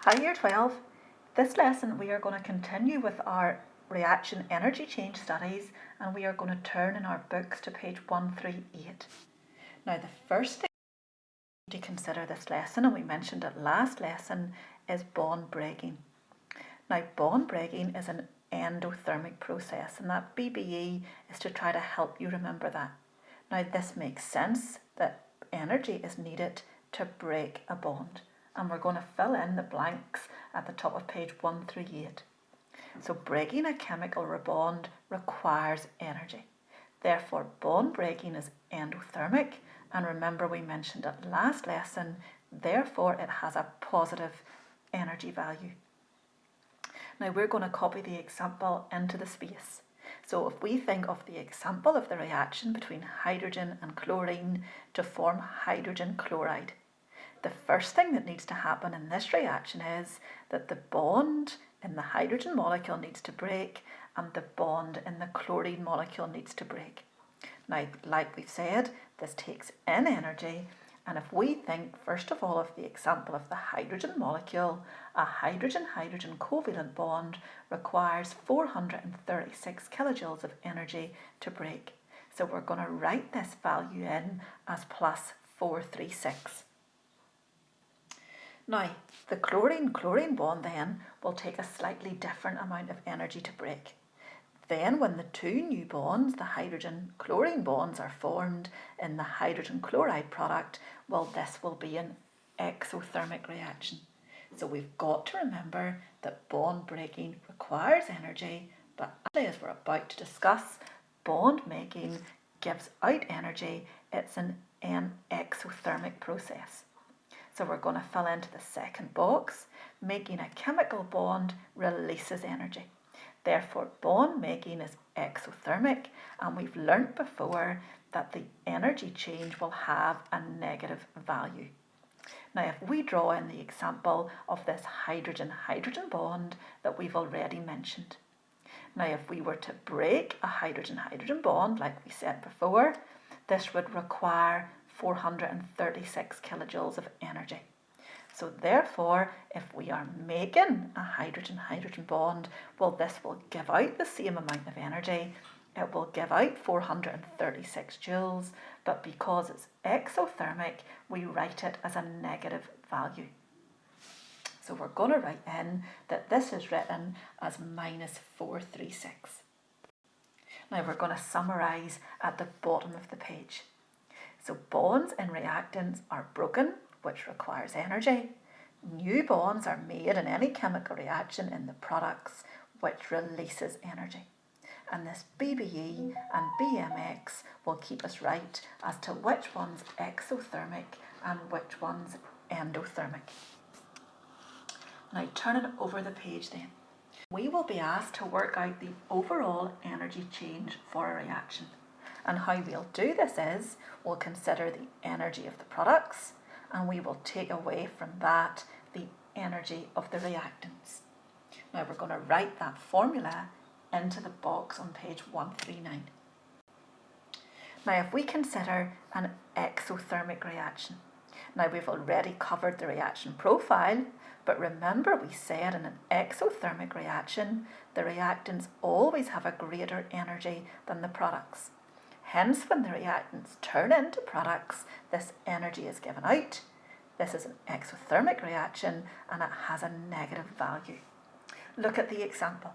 Hi Year 12. This lesson we are going to continue with our reaction energy change studies, and we are going to turn in our books to page 138. Now the first thing to consider this lesson, and we mentioned it last lesson, is bond breaking. Now bond breaking is an endothermic process, and that BBE is to try to help you remember that. Now this makes sense that energy is needed to break a bond, and we're going to fill in the blanks at the top of page 138. So breaking a chemical bond requires energy. Therefore, bond breaking is endothermic, and remember we mentioned it last lesson, therefore it has a positive energy value. Now we're going to copy the example into the space. So if we think of the example of the reaction between hydrogen and chlorine to form hydrogen chloride, the first thing that needs to happen in this reaction is that the bond in the hydrogen molecule needs to break and the bond in the chlorine molecule needs to break. Now, like we've said, this takes in energy, and if we think first of all of the example of the hydrogen molecule, a hydrogen-hydrogen covalent bond requires 436 kilojoules of energy to break. So we're going to write this value in as plus 436. Now, the chlorine-chlorine bond then will take a slightly different amount of energy to break. Then when the two new bonds, the hydrogen-chlorine bonds, are formed in the hydrogen chloride product, well, this will be an exothermic reaction. So we've got to remember that bond breaking requires energy, but as we're about to discuss, bond making gives out energy. It's an exothermic process. So we're going to fill into the second box. Making a chemical bond releases energy. Therefore, bond making is exothermic, and we've learnt before that the energy change will have a negative value. Now, if we draw in the example of this hydrogen-hydrogen bond that we've already mentioned. Now, if we were to break a hydrogen-hydrogen bond, like we said before, this would require 436 kilojoules of energy. So therefore, if we are making a hydrogen-hydrogen bond, well, this will give out the same amount of energy. It will give out 436 joules, but because it's exothermic, we write it as a negative value. So we're going to write in that this is written as minus 436. Now we're going to summarise at the bottom of the page. So bonds in reactants are broken, which requires energy. New bonds are made in any chemical reaction in the products, which releases energy. And this BBE and BMX will keep us right as to which one's exothermic and which one's endothermic. Now turning over the page then. We will be asked to work out the overall energy change for a reaction. And how we'll do this is, we'll consider the energy of the products, and we will take away from that the energy of the reactants. Now we're going to write that formula into the box on page 139. Now if we consider an exothermic reaction, now we've already covered the reaction profile, but remember we said in an exothermic reaction, the reactants always have a greater energy than the products. Hence, when the reactants turn into products, this energy is given out. This is an exothermic reaction and it has a negative value. Look at the example.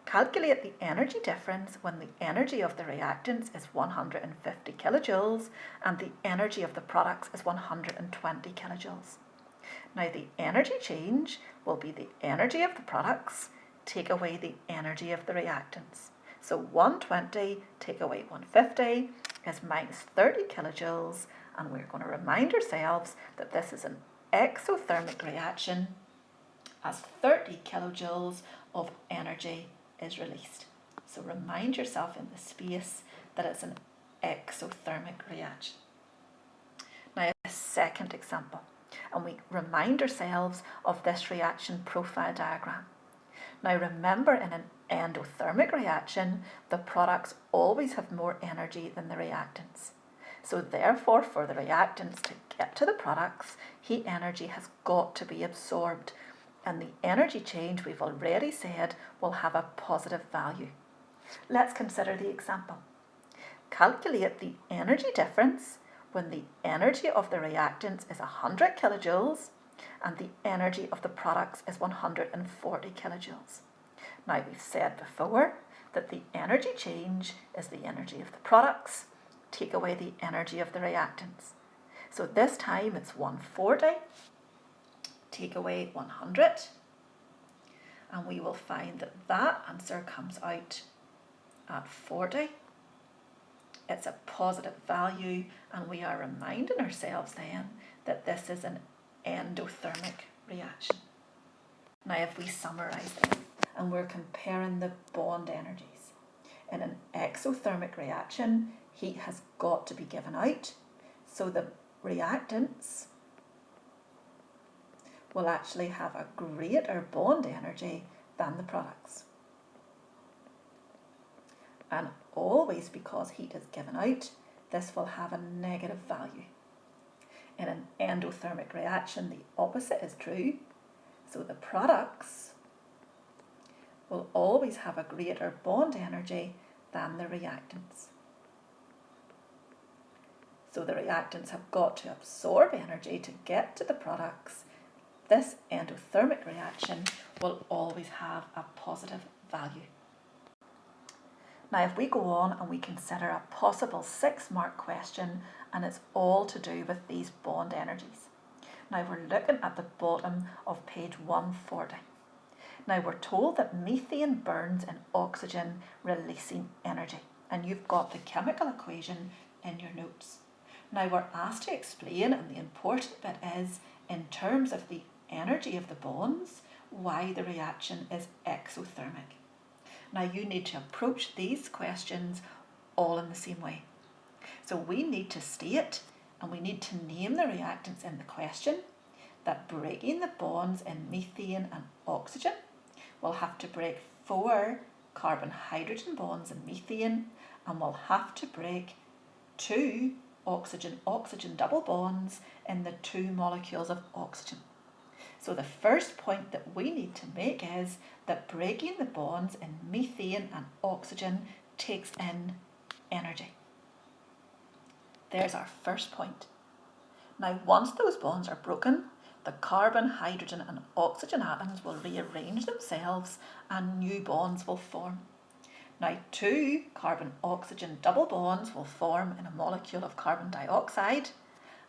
Calculate the energy difference when the energy of the reactants is 150 kilojoules and the energy of the products is 120 kilojoules. Now the energy change will be the energy of the products take away the energy of the reactants. So 120 take away 150 is minus 30 kilojoules, and we're going to remind ourselves that this is an exothermic reaction as 30 kilojoules of energy is released. So remind yourself in the space that it's an exothermic reaction. Now a second example, and we remind ourselves of this reaction profile diagram. Now remember, in an endothermic reaction, the products always have more energy than the reactants. So therefore, for the reactants to get to the products, heat energy has got to be absorbed. And the energy change, we've already said, will have a positive value. Let's consider the example. Calculate the energy difference when the energy of the reactants is 100 kilojoules and the energy of the products is 140 kilojoules. Now, we've said before that the energy change is the energy of the products, take away the energy of the reactants. So this time it's 140, take away 100, and we will find that that answer comes out at 40. It's a positive value, and we are reminding ourselves then that this is an endothermic reaction. Now, if we summarise then, and we're comparing the bond energies. In an exothermic reaction, heat has got to be given out, so the reactants will actually have a greater bond energy than the products. And always, because heat is given out, this will have a negative value. In an endothermic reaction, the opposite is true, so the products will always have a greater bond energy than the reactants. So the reactants have got to absorb energy to get to the products. This endothermic reaction will always have a positive value. Now, if we go on and we consider a possible 6-mark question, and it's all to do with these bond energies. Now, we're looking at the bottom of page 140. Now, we're told that methane burns in oxygen releasing energy, and you've got the chemical equation in your notes. Now, we're asked to explain, and the important bit is, in terms of the energy of the bonds, why the reaction is exothermic. Now, you need to approach these questions all in the same way. So we need to state, and we need to name the reactants in the question, that breaking the bonds in methane and oxygen will have to break 4 carbon-hydrogen bonds in methane, and will have to break 2 oxygen-oxygen double bonds in the 2 molecules of oxygen. So the first point that we need to make is that breaking the bonds in methane and oxygen takes in energy. There's our first point. Now, once those bonds are broken, the carbon, hydrogen and oxygen atoms will rearrange themselves and new bonds will form. Now, 2 carbon-oxygen double bonds will form in a molecule of carbon dioxide,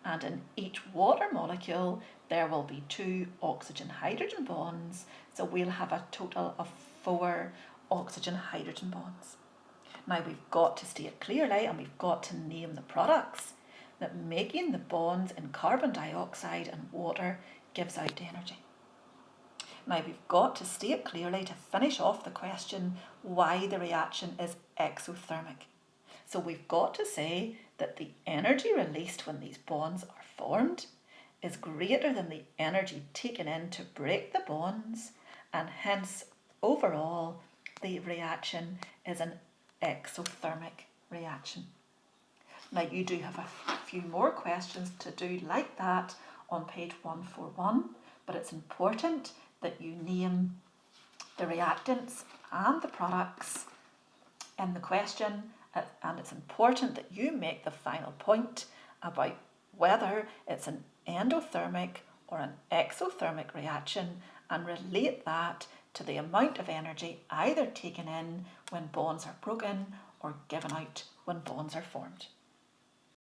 and in each water molecule there will be 2 oxygen-hydrogen bonds, so we'll have a total of 4 oxygen-hydrogen bonds. Now, we've got to state clearly, and we've got to name the products, that making the bonds in carbon dioxide and water gives out energy. Now, we've got to state clearly, to finish off the question, why the reaction is exothermic. So we've got to say that the energy released when these bonds are formed is greater than the energy taken in to break the bonds, and hence overall the reaction is an exothermic reaction. Now, you do have a few more questions to do like that on page 141, but it's important that you name the reactants and the products in the question, and it's important that you make the final point about whether it's an endothermic or an exothermic reaction, and relate that to the amount of energy either taken in when bonds are broken or given out when bonds are formed.